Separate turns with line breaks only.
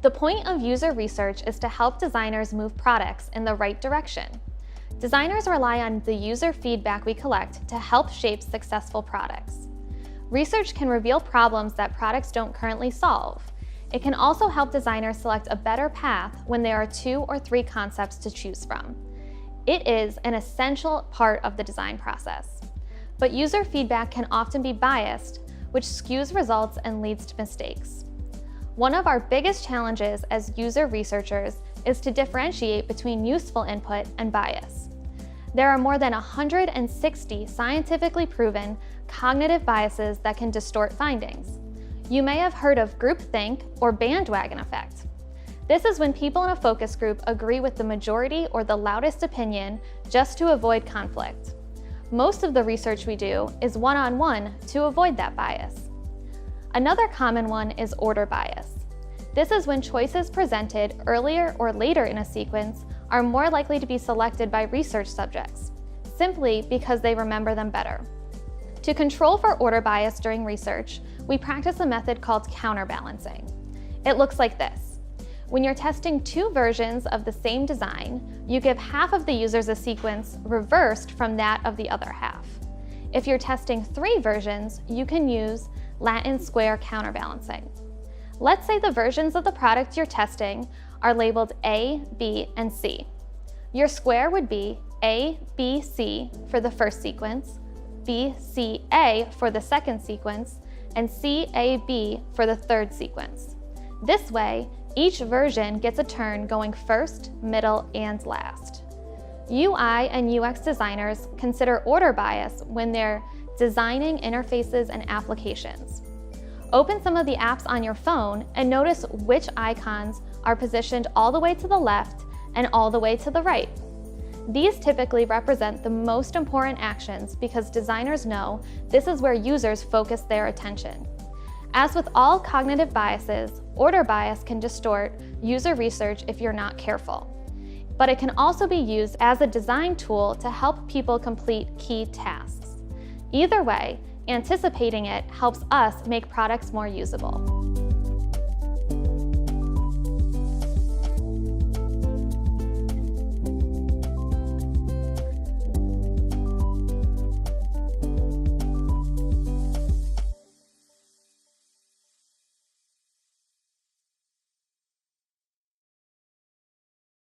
The point of user research is to help designers move products in the right direction. Designers rely on the user feedback we collect to help shape successful products. Research can reveal problems that products don't currently solve. It can also help designers select a better path when there are 2 or 3 concepts to choose from. It is an essential part of the design process. But user feedback can often be biased, which skews results and leads to mistakes. One of our biggest challenges as user researchers is to differentiate between useful input and bias. There are more than 160 scientifically proven cognitive biases that can distort findings. You may have heard of groupthink or bandwagon effect. This is when people in a focus group agree with the majority or the loudest opinion just to avoid conflict. Most of the research we do is one-on-one to avoid that bias. Another common one is order bias. This is when choices presented earlier or later in a sequence are more likely to be selected by research subjects, simply because they remember them better. To control for order bias during research, we practice a method called counterbalancing. It looks like this. When you're testing 2 versions of the same design, you give half of the users a sequence reversed from that of the other half. If you're testing 3 versions, you can use Latin square counterbalancing. Let's say the versions of the product you're testing are labeled A, B, and C. Your square would be A, B, C for the first sequence, B, C, A for the second sequence, and C, A, B for the third sequence. This way, each version gets a turn going first, middle, and last. UI and UX designers consider order bias when they're designing interfaces and applications. Open some of the apps on your phone and notice which icons are positioned all the way to the left and all the way to the right. These typically represent the most important actions because designers know this is where users focus their attention. As with all cognitive biases, order bias can distort user research if you're not careful. But it can also be used as a design tool to help people complete key tasks. Either way, anticipating it helps us make products more usable.